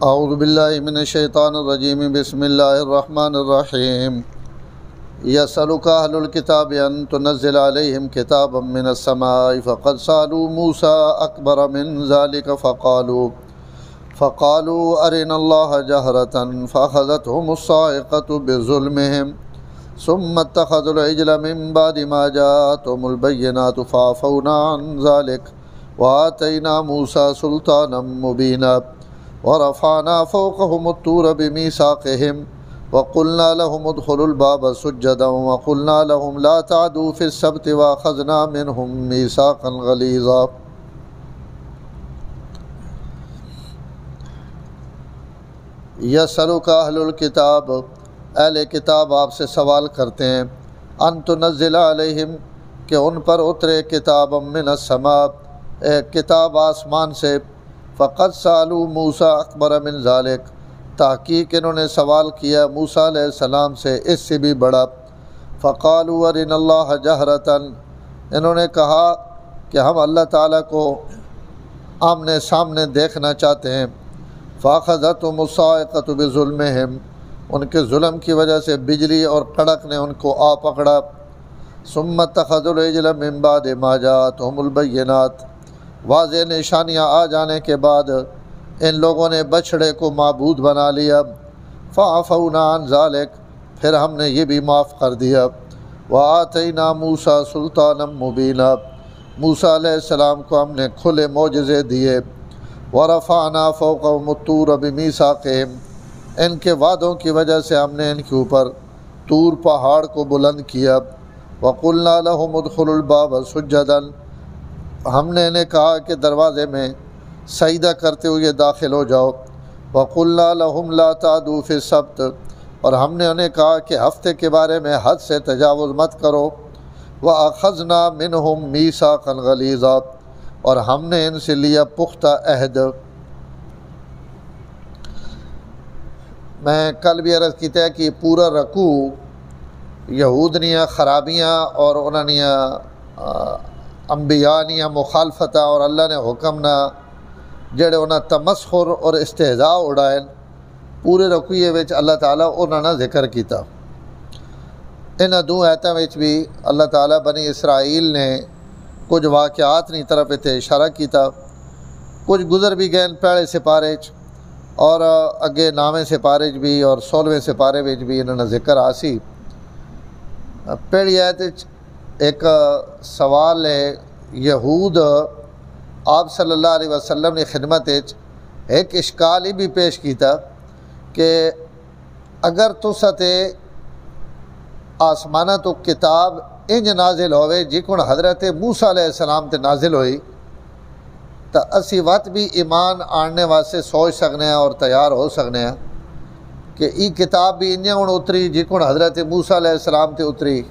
اعوذ باللہ من الشیطان الرجیم بسم اللہ الرحمن الرحیم یسألک اہل الکتاب ان تنزل علیہم کتابا من السماء فقد سألوا موسیٰ اکبر من ذلک فقالوا ارنا اللہ جہرة فأخذتهم الصاعقة بظلمهم ثم اتخذوا العجل من بعد ما جاءتهم البینات فعفونا عن ذلك وآتینا موسیٰ سلطانا مبینا ورفعنا فوقهم الطور بميثاقهم وقلنا لهم ادخلوا الباب سجدا وقلنا لهم لا تعدوا في السبت واخذنا منهم ميثاقا غليظا۔ یسألک اہل الکتاب، اہل کتاب آپ سے سوال کرتے ہیں، ان تنزل علیہم کہ ان پر اترے کتاب من السماء، ایک کتاب آسمان سے، فقد سألوا موسیٰ اکبر من ذالک تحقیق انہوں نے سوال کیا موسیٰ علیہ السلام سے اس سے بھی بڑا، فقالوا ارنا اللہ جہرة انہوں نے کہا کہ ہم اللہ تعالیٰ کو آمنے سامنے دیکھنا چاہتے ہیں، فأخذتهم الصاعقة بظلمهم ان کے ظلم کی وجہ سے بجلی اور کڑک نے ان کو آ پکڑا، ثم اتخذوا العجل من بعد ما جاءتهم البینات واضح نشانیاں آ جانے کے بعد ان لوگوں نے بچھڑے کو معبود بنا لیا، فعفونا عن ذلک پھر ہم نے یہ بھی معاف کر دیا، وآتینا موسیٰ سلطانا مبینا موسیٰ علیہ السلام کو ہم نے کھلے معجزے دیے، ورفعنا فوقهم الطور بمیثاقہم ان کے وعدوں کی وجہ سے ہم نے ان کے اوپر طور پہاڑ کو بلند کیا، وقلنا لهم ادخلوا الباب سجدا ہم نے انہیں کہا کہ دروازے میں سجدہ کرتے ہوئے داخل ہو جاؤ، وقلنا لهم لا تعدوا في السبت اور ہم نے انہیں کہا کہ ہفتے کے بارے میں حد سے تجاوز مت کرو، واخذنا منهم میثاقا غلیظا اور ہم نے ان سے لیا پختہ عہد۔ میں کل بھی عرض کیتا ہے کہ پورا رکوع یہود نیاں خرابیاں اور انہوں نے انبیاء نیاں مخالفتہ اور اللہ نے حکم نہ جڑے انہاں تمسخر اور استہزاء اڑائیں پورے رکوعے وچ اللہ تعالیٰ انہاں نے ذکر کیتا۔ انہاں دو آیتاں وچ بھی اللہ تعالیٰ بنی اسرائیل نے کچھ واقعات نی طرف تے اشارہ کیتا، کچھ گزر بھی گئے پہلے سپارے اور اگے نامے سپارے بھی اور 16ویں سپارے وچ بھی انہاں نے ذکر آسی۔ پہلی آیت ایک سوال ہے، یہود آپ صلی اللہ علیہ وسلم نے خدمت ایک اشکال ہی بھی پیش کیتا کہ اگر تسا تے آسمانہ تو کتاب انج نازل ہوئے جکن حضرت موسیٰ علیہ السلام تے نازل ہوئی تو اسی وقت بھی ایمان آننے واسطے سوچ سکنے ہیں اور تیار ہو سکنے ہیں کہ ای کتاب بھی انجا ہن اتری جکن حضرت موسیٰ علیہ السلام تے اتری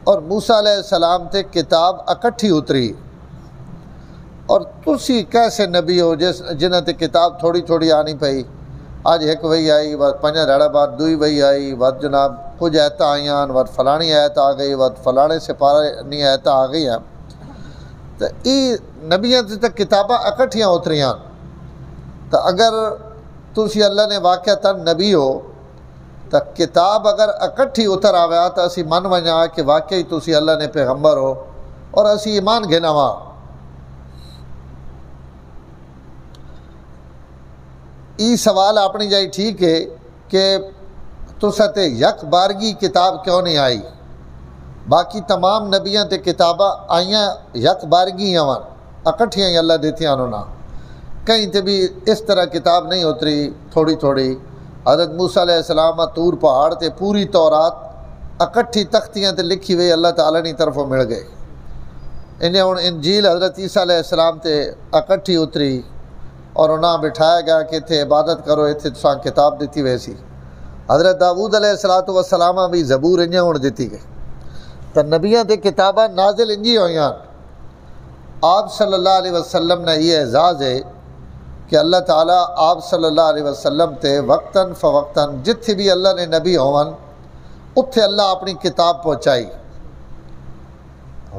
اور موسیٰ علیہ السلام تے کتاب اکٹھی اتری، اور تسی کیسے نبی ہو جنہ تے کتاب تھوڑی تھوڑی آنی پئی، آج ایک وہی آئی وقت 5 دھڑا بعد دوئی وہی آئی وقت جناب کچھ آیتاں آئیاں وقت فلانی آیت آ گئی وقت فلانے سپارے نی آیتاں آ گئی ہیں، تو ای نبیاں تے کتاباں اکٹھیاں اتریاں، تو اگر تسی اللہ نے واقعتاً نبی ہو تو کتاب اگر اکٹھی اتر آویا تو اسی من ونجا کہ واقعی تسی اللہ نے پیغمبر ہو اور اسی ایمان گھناواں۔ ای سوال اپنی جائی ٹھیک ہے کہ تسا تے یک بارگی کتاب کیوں نہیں آئی، باقی تمام نبیاں تے کتاباں آئیاں یک بارگی آوان اکٹھیاں ہی اللہ دیتی آنو نا، کہیں تے بھی اس طرح کتاب نہیں اتری تھوڑی تھوڑی۔ حضرت موسیٰ علیہ السلام طور پہاڑ تے پوری تورات اکٹھی تختیاں تے لکھی ہوئی اللہ تعالیٰ نے طرفوں مل گئے، انہیں ہن انجیل حضرت عیسیٰ علیہ السلام تے اکٹھی اتری اور انہاں بٹھایا گیا کہ اتھے عبادت کرو اتھے تساں کتاب دیتی ویسی۔ حضرت داؤد علیہ السلام بھی زبور انجاں ہن دیتی گئی، تو نبیاں تے کتاباں نازل انجی ہوئیاں۔ آپ صلی اللہ علیہ وسلم نے یہ اعزاز ہے کہ اللہ تعالیٰ آپ صلی اللہ علیہ وسلم تے وقتاً فوقتاً جتھے بھی اللہ نے نبی ہون اتھے اللہ اپنی کتاب پہنچائی،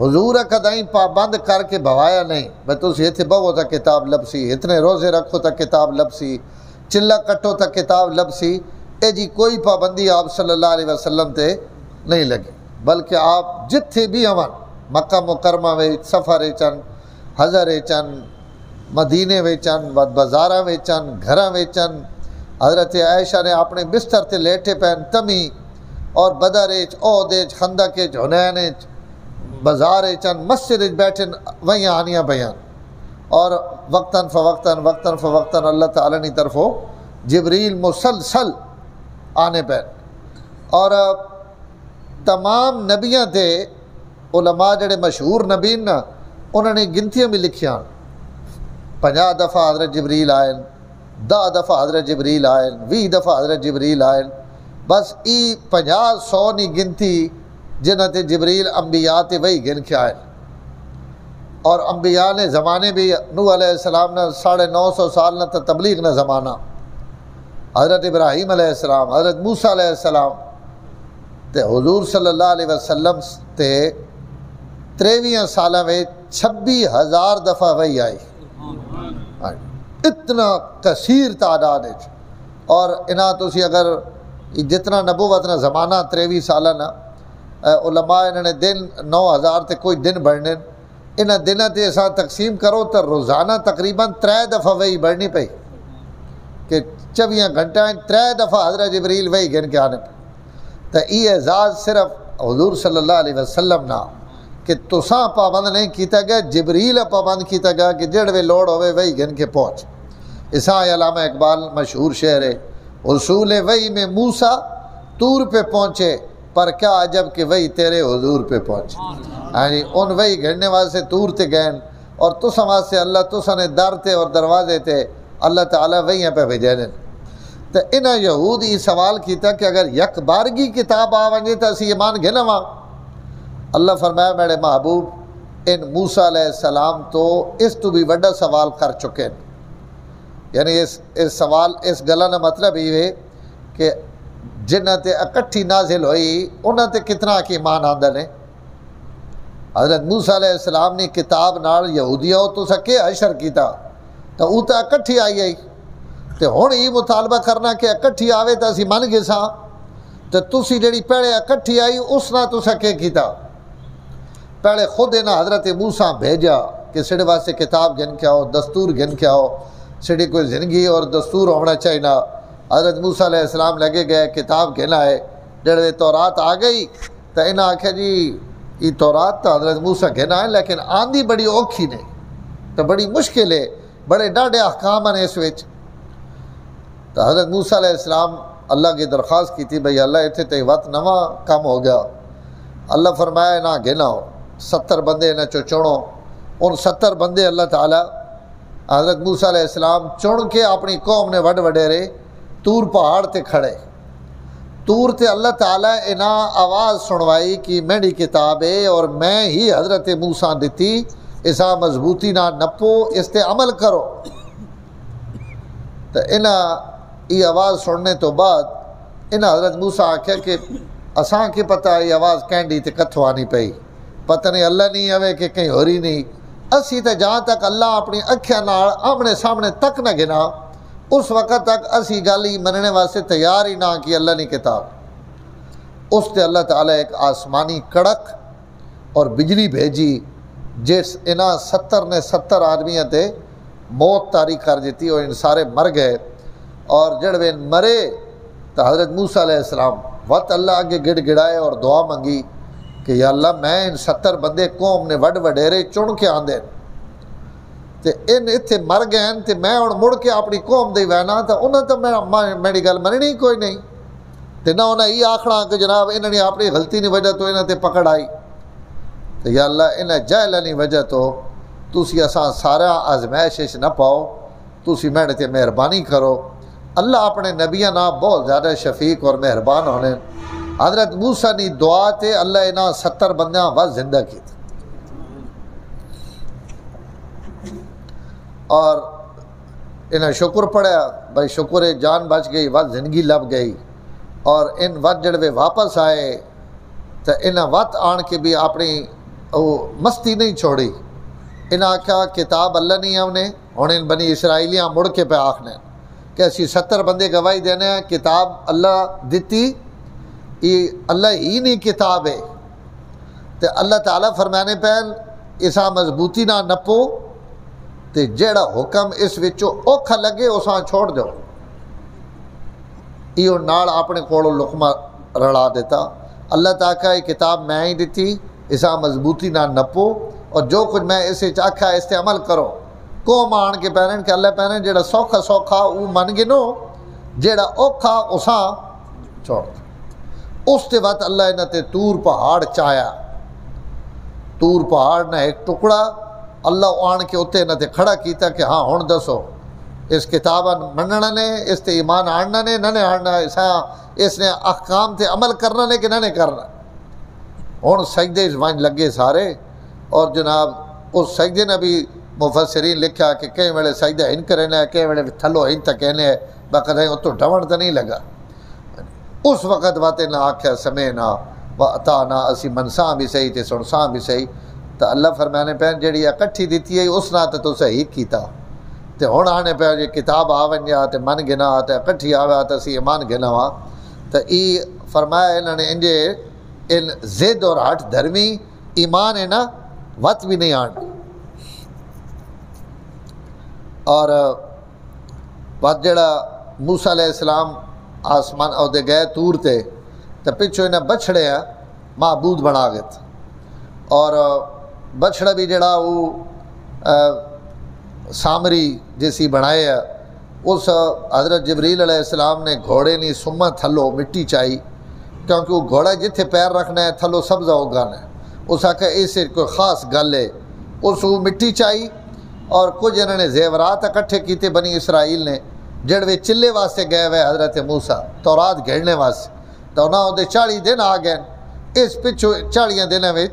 حضور کدائیں پابند کر کے بھوایا نہیں، میں تو اتنے بہو تا کتاب لبسی، اتنے روزے رکھو تا کتاب لبسی، چلا کٹو تا کتاب لبسی، اے جی کوئی پابندی آپ صلی اللہ علیہ وسلم تے نہیں لگی، بلکہ آپ جتھے بھی ہون مکہ مکرمہ وچ سفر چن، حضر چن، مدینے وچن، بازاراں وچن، گھراں وچن، حضرت عائشہ نے اپنے بستر تے لیٹے پین تمی اور بدر وچ، احد وچ، خندق وچ، حنین وچ، بازار چن، مسجد وچ بیٹھے وہیں آنیاں بیان، اور وقتاً فوقتاً اللہ تعالیٰ کی طرفوں جبریل مسلسل آنے پہ، اور تمام نبیاں تے علماء جڑے مشہور نبی نا انہوں نے گنتیاں بھی لکھیاں، 50 دفعہ حضرت جبریل آئے، 10 دفعہ حضرت جبریل آئے، 20 دفعہ حضرت جبریل آئے، بس ای 50-100 نی گنتی جنہ تے جبریل انبیاء تے وہی گن کے آئے، اور انبیاء نے زمانے بھی نوح علیہ السلام نے 950 سال نہ تبلیغ نہ زمانہ، حضرت ابراہیم علیہ السلام، حضرت موسیٰ علیہ السلام تے حضور صلی اللہ علیہ وسلم تے 23 سالہ میں 26,000 دفعہ وہی آئی، اتنا کثیر تعداد ہے، اور انہاں تسی اگر جتنا نبوت نہ زمانہ 23 سالہ نا علماء انہوں نے دن 9,000 تے کوئی دن بڑھنے، انہاں دنوں تے ایسا تقسیم کرو تو روزانہ تقریباً 3 دفعہ وہی بڑھنی پئی کہ 24 گھنٹہ 3 دفعہ حضرت جبریل وہی گن کے آنے پہ، تو یہ اعزاز صرف حضور صلی اللہ علیہ وسلم نا کہ تساں پابند نہیں کیتا گیا، جبریل پابند کیتا گیا کہ جڑوے لوڑ ہوئے وہی گن کے پہنچ۔ اساں علامہ اقبال مشہور شعر ہے، حصول وہی میں موسیٰ طور پہ پہنچے پر کیا عجب کہ وہی تیرے حضور پہ پہنچے، یعنی ان وہی گھڑنے واسطے طور تے گئے، اور تساں واسطے اللہ تساں نے در تے اور دروازے تے اللہ تعالیٰ وہی پہ بھیجے نے۔ تو انہاں یہود یہ سوال کیتا کہ اگر یک بارگی کتاب آ ونجے تو اسی ایمان گھنا وا؟ اللہ فرمایا میرے محبوب ان موسیٰ علیہ السلام تو اس تو بھی بڑا سوال کر چکے ہیں، یعنی اس سوال اس گلا نہ مطلب یہ ہے کہ جنہ تے اکٹھی نازل ہوئی انہاں تے کتنا کی ایمان آندہ نے۔ حضرت موسیٰ علیہ السلام نے کتاب نال یہودیاں تو سکے حشر کیتا تو او تا اکٹھی آئی تے ہن یہ مطالبہ کرنا کہ اکٹھی آوے تو اسی من گے ساں، تو تسی جڑی پہلے اکٹھی آئی اس نہ تو سکے کیتا، پہلے خود انہاں حضرت موسیٰ بھیجا کہ سڑے واسطے کتاب گن کے آؤ، دستور گن کے آؤ، سڑی کوئی زندگی اور دستور ہونا چاہیے نا۔ حضرت موسیٰ علیہ السلام لگے گئے کتاب گھنا ہے، جڑے تورات آ گئی تو انہاں آکھیا جی یہ تورات تو حضرت موسیٰ گھنا ہے لیکن آندھی بڑی اوکھی نے، تو بڑی مشکل ہے، بڑے ڈاڈے احکام ہیں اس وچ۔ تو حضرت موسیٰ علیہ السلام اللہ کی درخواست کی تھی بھئی اللہ اتنے تے وقت نواں کم ہو گیا، اللہ فرمایا نہ گھنا ہو، 70 بندے نہ چنو، ان 70 بندے اللہ تعالیٰ حضرت موسیٰ علیہ السلام چن کے اپنی قوم نے وڈ وڈیرے طور پہاڑ تے کھڑے، طور تے اللہ تعالیٰ انہاں آواز سنوائی کہ میری کتاب ہے اور میں ہی حضرت موسیٰ دیتی، اسا مضبوطی نہ نپو، اس تے عمل کرو۔ تو انہاں یہ آواز سننے تو بعد انہاں حضرت موسیٰ آکھیا کہ اساں کی پتہ یہ آواز کینڈی تے کتھوں آنی پئی، پتہ نہیں اللہ نہیں آوے کہ کہیں ہو رہی نہیں، اسی تے جہاں تک اللہ اپنی اکھیاں نال آمنے سامنے تک نہ گنا اس وقت تک اسی گالی مننے واسطے تیار ہی نہ کی اللہ نے کتاب۔ اس تے اللہ تعالیٰ ایک آسمانی کڑک اور بجلی بھیجی جس انہاں 70 نے 70 آدمیاں تے موت طاری کر دیتی اور ان سارے مر گئے، اور جڑوے مرے تو حضرت موسیٰ علیہ السلام وقت اللہ آگے گڑ گڑائے اور دعا منگی کہ یا اللہ میں ان 70 بندے قوم نے وڈ وڈیرے چن کے آندے تے ان اتھے مر گئے تے میں ہن مڑ کے اپنی قوم دے وینا تے انہاں تے میری گل مننی کوئی نہیں، تے نہ انہاں یہ آکھنا کہ جناب انہاں نے اپنی غلطی دی وجہ تو انہاں تے پکڑ آئی، تے یا اللہ انہاں جاہلاں دی وجہ تو تسی اساں سارا آزمائش نہ پاؤ، تسی میرے تے مہربانی کرو۔ اللہ اپنے نبیاں نہ بہت زیادہ شفیق اور مہربان ہونے، حضرت موسیٰ نے دعا تے اللہ انہاں 70 بندیاں بس زندہ کی تھی، اور انہیں شکر پڑیا بھائی شکر ہے جان بچ گئی، وقت زندگی لب گئی، اور ان وقت جڑوے واپس آئے تو انہیں وقت آن کے بھی اپنی مستی نہیں چھوڑی، انہیں آکھا کتاب اللہ نہیں آنے ہوں ان بنی اسرائیلیاں مڑ کے پہ آکھنے کہ اسی 70 بندے گواہی دینے ہیں کتاب اللہ دیتی یہ اللہ ہی نہیں کتاب ہے تے اللہ تعالیٰ فرمانے پہل اسا مضبوطی نہ نپو تے جیڑا حکم اس وچوں اوکھا لگے اساں چھوڑ دو یہ نال اپنے کولو لقمہ رڑا دیتا اللہ تعالیٰ یہ کتاب میں ہی دیتی اسا مضبوطی نہ نپو اور جو کچھ میں اسے چاکھا اس تے عمل کرو کو مان کے پہنن کہ اللہ پہنن جیڑا سوکھا سوکھا وہ من گنو جیڑا اوکھا اساں چھوڑ دو اس تے وقت اللہ انہاں تے تور پہاڑ چایا تور پہاڑ نہ ایک ٹکڑا اللہ آن کے اتنے انہاں تے کھڑا کیتا کہ ہاں ہن دسو اس کتاب مننا نے اس تے ایمان آننا نے نہ آننا اس نے احکام تے عمل کرنا نے کہ نہ کرنا ہن سجدے وانج لگے سارے اور جناب اس سجدے نے بھی مفسرین لکھا کہ کئی ویلے سجدہ ہن کرنا ہے کئی ویلے تھلو ہن تک کہنے ہے باقاعدہ اتوں ڈھون تو نہیں لگا اس وقت واتے نہ آکھیا سمینا و اطاعنا اسی منساں بھی صحیح تے سنساں بھی صحیح تو اللہ فرمانے پہ جیڑی اکٹھی دیتی ہے اس نہ تو صحیح کیتا تے ہن آنے پہ جی کتاب آون یا تے من گنا تے اکٹھی آوا تے اسی ایمان گنا وا تو ای فرمایا انہوں نے انجے ان زد اور ہٹ دھرمی ایمان ہے نا وت بھی نہیں آن اور بات جڑا موسیٰ علیہ السلام آسمان عہدے گئے تور تے تو پچھو انہیں بچھڑے ہیں معبود بنا گئے تھے اور بچھڑا بھی جڑا وہ سامری جیسی بنائے ہے اس حضرت جبریل علیہ السلام نے گھوڑے نہیں سما تھلو مٹی چاہی کیونکہ وہ گھوڑا جتھے پیر رکھنا ہے تھلو سبزہ اگانا ہے اس آکھا اسے کوئی خاص گل ہے اس وہ مٹی چاہی اور کچھ انہوں نے زیورات اکٹھے کیتے بنی اسرائیل نے جڑوے چلے واسطے گئے ہوئے حضرت موسیٰ تورات گھڑنے واسطے تو انہوں نے 40 دن آ گئے اس پچھو 40 دنوں میں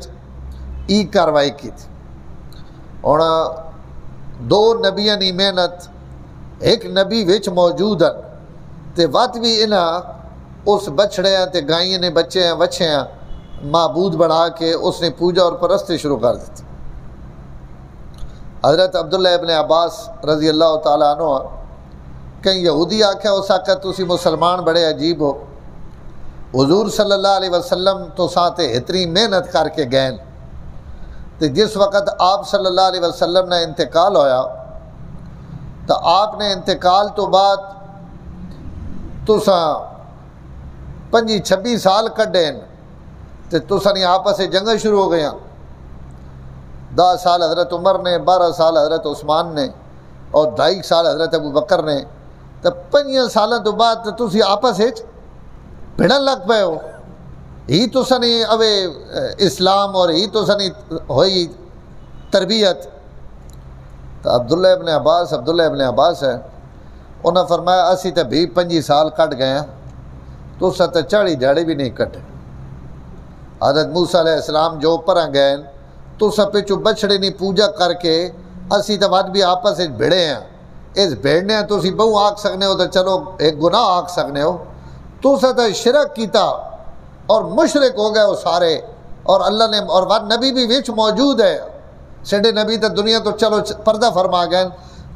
ای کاروائی کی تھی اور 2 نبیاں کی محنت ایک نبی وچ موجود ہیں تے وقت بھی انہاں اس بچڑے ہیں تے گائیں نے بچے ہیں وچھے ہیں معبود بنا کے اس نے پوجا اور پرستی شروع کر دیتی حضرت عبداللہ ابن عباس رضی اللہ تعالیٰ عنہ کہیں یہودی آکھا اس آکھا تسی مسلمان بڑے عجیب ہو حضور صلی اللہ علیہ وسلم تو ساتھے اتنی محنت کر کے گئے تو جس وقت آپ صلی اللہ علیہ وسلم نے انتقال ہویا تو آپ نے انتقال تو بعد تساں 25-26 سال کڈین تو تساں نہیں آپس سے جنگیں شروع ہو گئیں 10 سال حضرت عمر نے 12 سال حضرت عثمان نے اور 2.5 سال حضرت ابو بکر نے تو 5 سالوں تو بعد تسی آپس بھڑن لگ پے ہو ہی تو سنی اوے اسلام اور ہی تو سنی ہوئی تربیت تو عبداللہ ابن عباس ہے انہوں نے فرمایا اسی تو بھی 25 سال کٹ گئے ہیں تو اس تو 40 دھیاڑے بھی نہیں کٹے حضرت موسیٰ علیہ السلام جو اوپر گئے تو سب پچھو بچڑے نہیں پوجا کر کے اسی تو بعد بھی آپس بھڑے ہیں اس بھیڑنے ہیں تو اسی بہو آکھ سکنے ہو تو چلو ایک گناہ آکھ سکنے ہو تو سب تو شرک کیتا اور مشرک ہو گئے وہ سارے اور اللہ نے اور وہ نبی بھی وچ موجود ہے سڈے نبی تو دنیا تو چلو پردہ فرما گئے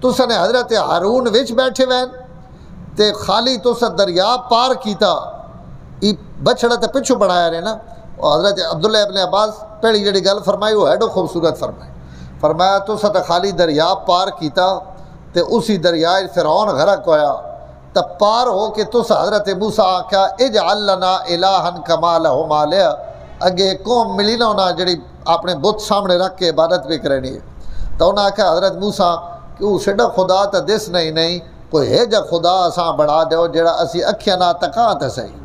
تو نے حضرت ہارون وچ بیٹھے ہوئے تے خالی تو دریا پار کیتا ای بچڑا تو پچھو بڑھایا رہے نا اور حضرت عبداللہ ابن عباس پہلی جڑی گل فرمائی وہ ایڈو خوبصورت فرمایا تو خالی دریا پار کیتا تے اسی دریا فرعون غرق ہویا تو پار ہو کے تو حضرت موسیٰ آکھا اجعل لنا الہن کما لہم آلیہ اگے قوم ملی نہ ہونا جڑی اپنے بت سامنے رکھ کے عبادت بھی کرنی ہے تو انہوں نے آکھا حضرت موسیٰ کہ وہ سڈا خدا تو دس نہیں کوئی ہے جا خدا اساں بڑھا دیو جڑا اسی اکھیاں نہ تکاں تے صحیح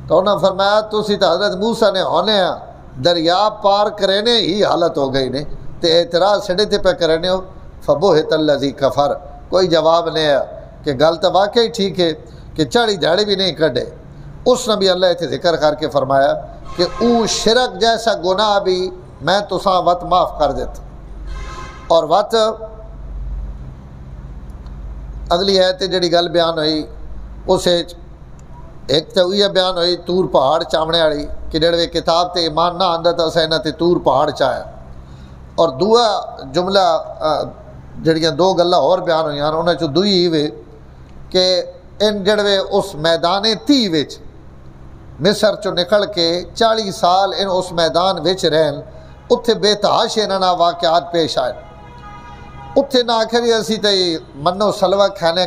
تو انہوں نے فرمایا تسی تو حضرت موسیٰ نے ہونے دریا پار کرنے ہی حالت ہو گئی نے تے اعتراض سڈے تے پہ کرنے ہو فبہت الذی کفر کوئی جواب نہیں ہے کہ گل تو واقعی ٹھیک ہے کہ 40 دھیاڑے بھی نہیں کڈے اس نے بھی اللہ تے ذکر کر کے فرمایا کہ او شرک جیسا گناہ بھی میں تساں وت معاف کر دیتا اور وت اگلی ہے تے جڑی گل بیان ہوئی اسے ایک تو یہ بیان ہوئی تور پہاڑ چامنے والی کہ جڑے کتاب تے ایمان نہ آندا تو اساں انہاں تے تور پہاڑ چایا اور دوسرا جملہ جڑیاں 2 گلاں اور بیان ہوئی انہاں چوں دوئی وے کہ ان جڑوے اس میدان تی وچ مصر چو نکل کے 40 سال ان اس میدان وچ رہن، اتھے بے تحاش انہاں واقعات پیش آئے۔ اتھے نہ آخری اسی تے منو سلوہ کھانے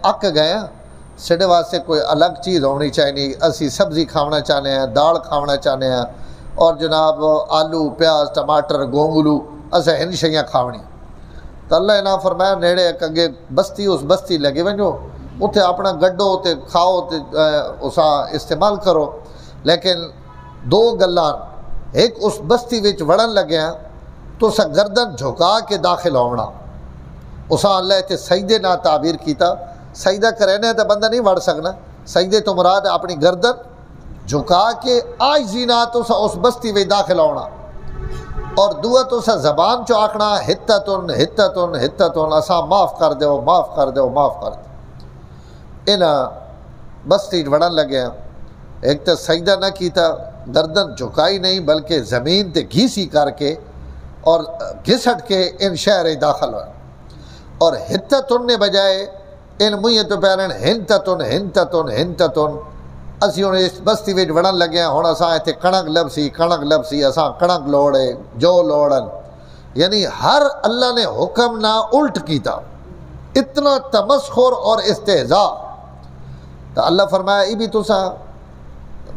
اک گئے ہیں، سڈے واسطے کوئی الگ چیز ہونی چاہیے، اسی سبزی کھانا چاہنے ہیں، دال کھانا چاہنے ہیں، اور جناب آلو پیاز ٹماٹر گونگلو اسے ان شیاں کھاونی۔ تو اللہ نے فرمایا نیڑے ایک اگے بستی، اس بستی لگے ونجو، اتھے اپنا گڈو تے کھاؤ تے اسا استعمال کرو۔ لیکن دو گلان، ایک اس بستی وچ وڑن لگے ہیں تو سا گردن جھکا کے داخل ہونا، اسا اللہ تے سجدے نہ تعبیر کیتا، سجدہ کرنے تو بندہ نہیں وڑ سکنا، سجدے تو مراد اپنی گردن جھکا کے عاجزی نہ تو سا اس بستی وچ داخل ہونا، اور دعا تو سا زبان چو آکھنا ہتتن ہتتن ہتتن، اسا معاف کر دیو معاف کر دیو معاف کر دیو۔ انہاں بستی وڑن لگے ہیں، ایک تو سجدہ نہ کیتا، گردن جھکائی نہیں بلکہ زمین تے گھیسی کر کے اور گھسٹ کے ان شہر داخل ہوئے، اور ہتتن نے بجائے ان مجھے تو پیرن ہنتتن ہنتتن ہنتتن۔ اسی ہوں اس بستی وچ وڑن لگے ہیں، ہوں اساں ایتھے کنک لبسی اساں کنک لوڑے جو لوڑن، یعنی ہر اللہ نے حکم نہ الٹ کیتا، اتنا تمسخر اور استہزاء۔ تو اللہ فرمایا ای بھی تساں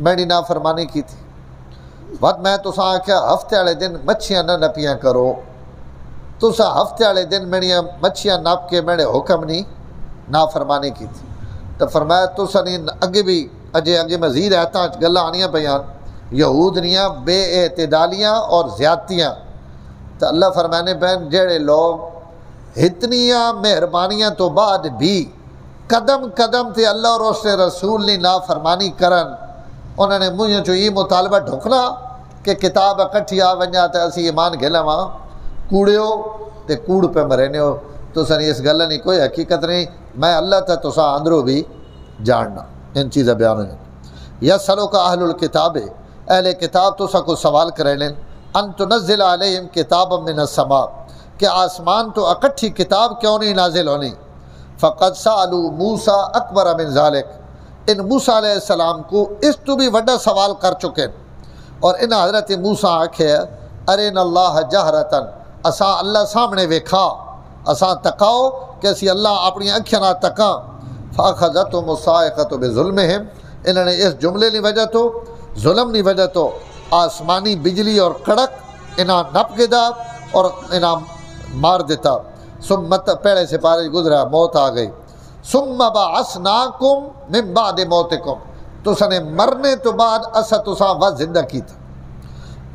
میری نافرمانی کی تھی، بات میں تساں آکھیا ہفتے والے دن مچھیاں نہ نپیاں کرو، تساں ہفتے والے دن میری مچھیاں نپ کے میرے حکم نہیں نافرمانی کی تھی۔ تو فرمایا تساں نہیں اگے بھی اگے مزید آیتاں گلاں آنیاں پیان یہود دیاں بے اعتدالیاں اور زیادتیاں۔ تو اللہ فرمانے پہن جڑے لوگ اتنیاں مہربانیاں تو بعد بھی قدم قدم تے اللہ اور اس رسول نے نافرمانی کرن، انہوں نے مجھے چو یہ مطالبہ ڈھکنا کہ کتاب اکٹھی آ ونجا تے اسی ایمان گھلواں کوڑیو تے کوڑ پہ مرینیو، تو سن اس گلہ نہیں کوئی حقیقت نہیں، میں اللہ تا تساں اندرو بھی جاننا ان چیزیں بیان ہیں۔ یسألک اہل الکتاب، اہل کتاب تو سا کو سوال کرے لیں، ان تنزل علیہم کتابا من السماء، کہ آسمان تو اکٹھی کتاب کیوں نہیں نازل ہونی؟ فقد سألوا موسیٰ اکبر من ذالک، ان موسیٰ علیہ السلام کو اس تو بھی وڈا سوال کر چکے، اور ان حضرت موسیٰ آکھے ارین اللہ جہرتن، اساں اللہ سامنے ویکھا، اساں تکاؤ کہ اسی اللہ اپنی اکھیاں نہ تکاں۔ فاخذتهم الصاعقۃ بظلمہم، انہوں نے اس جملے کی وجہ تو ظلم کی وجہ تو آسمانی بجلی اور کڑک انہاں نپ گدا اور انہاں مار دیتا۔ سمت پہلے سے پارے گزرا موت آ گئی۔ ثم بعثناکم من بعد موتکم، تو سنے مرنے تو بعد اسا تساں وا زندہ کیتا۔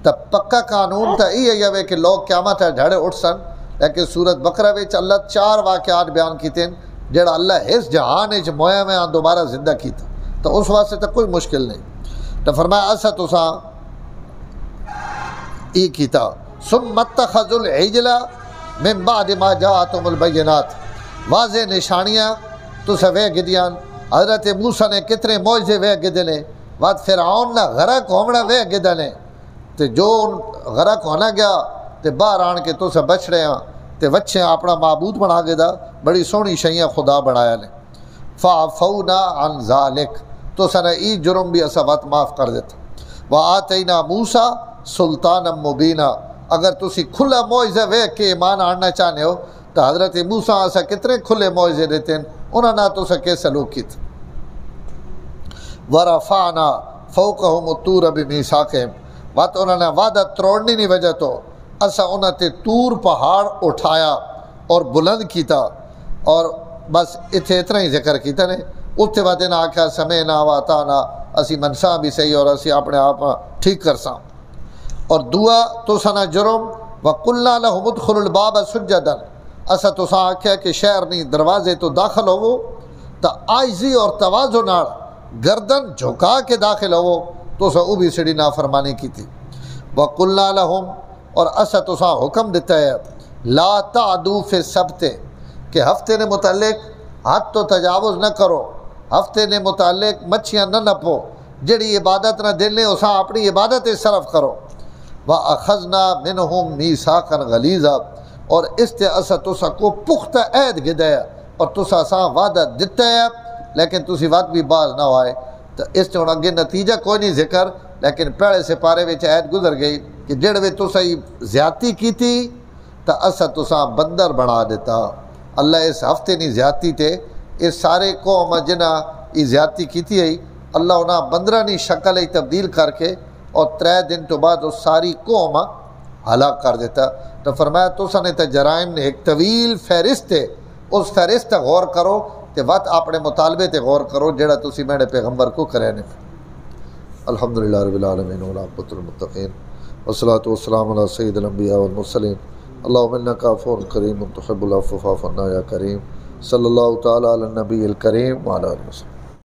تب پکا قانون تا یہ ہے کہ لوگ قیامت جھڑے اٹھ سن، لیکن سورت بقرہ وچ اللہ 4 واقعات بیان کیتے ہیں جڑا اللہ اس جہان وچ مویا میں دوبارہ زندہ کیتا، تو اس واسطے تک کوئی مشکل نہیں۔ تو فرمایا اسا تساں ای کیتا۔ ثم اتخذوا العجل من بعد ما جاءتهم البینات، واضح نشانیاں تو سوے گدیاں۔ حضرت موسیٰ نے کتنے معجزے وے گدے نے، بعد فرعون نہ غرق ہونا وے گدے نے، تے جو غرق ہونا گیا تے باہر آن کے تو بچ رہے ہیں تے وچھے اپنا معبود بنا گدا، بڑی سونی شیاں خدا بنایا نے۔ فعفونا عن ذالک، تو سنا ای جرم بھی اسا وقت معاف کر دیتا۔ وآتینا موسیٰ سلطانا مبینا، اگر تسی کھلا معجزہ وے کے ایمان آنا چاہنے ہو تو حضرت موسیٰ اسا کتنے کھلے معجزے دیتے ہیں، انہوں نے تو اسا کے سلوک کی تھا۔ ورفعنا فوقهم الطور بمیثاقہم، بات انہوں نے وعدہ توڑنے کی وجہ تو اسا انہوں نے طور پہاڑ اٹھایا اور بلند کیتا، اور بس اتنا ہی ذکر کیتا نے۔ اس کے بعد انہیں آکھا سمینا واتانا، اسی منسا بھی صحیح اور اسی اپنے آپ ٹھیک کرساں۔ اور دعا تو سنا جرم وَقُلْنَا لَهُمُ ادْخُلُوا الْبَابَ سُجَّدًا، اسا تو سا آکھیا کہ شہر نہیں دروازے تو داخل ہوو تا عاجزی اور تواضع نال گردن جھکا کے داخل ہوو، تو سا او بھی سڑی نافرمانی کی تھی۔ وَقُلْنَا لَهُمْ، اور اسا تو سا حکم دیتا ہے لا تعدوا فی السبت، کہ ہفتے نے متعلق حد تو تجاوز نہ کرو، ہفتے نے متعلق مچھیاں نہ نپو، جڑی عبادت نہ دل نے اسا اپنی عبادت صرف کرو۔ وَأَخَذْنَا مِنْهُمْ مِيثَاقًا غَلِيظًا، اور اس تے اسا تسا کو پختہ عہد گدایا اور تسا سا وعدہ دیتا ہے لیکن تسی وقت بھی باز نہ ہوئے تو اس سے اگے نتیجہ کوئی نہیں ذکر، لیکن پہلے سپارے وچ آیت گزر گئی کہ جڑ وچ تسی زیادتی کیتی تو اسا تساں بندر بنا دیتا۔ اللہ اس ہفتے نہیں زیادتی تے اس سارے قوم جنہاں یہ زیادتی کیتی ہے اللہ انہاں بندراں دی شکل ہی تبدیل کر کے اور 3 دن تو بعد وہ ساری قوم ہلاک کر دیتا۔ تو فرمایا تساں نے تے جرائم نے ایک طویل فہرست ہے، اس فہرست تے غور کرو تے وقت اپنے مطالبے تے غور کرو جڑا تسی میرے پیغمبر کو کرے نے۔ الحمدللہ رب العالمین والعاقبۃ للمتقین والصلاۃ والسلام علی سید الانبیاء والمرسلین اللہم انک عفو کریم تحب العفو فاعف عنا یا کریم صلی اللہ تعالی علی النبی الکریم وعلی آلہ وسلم۔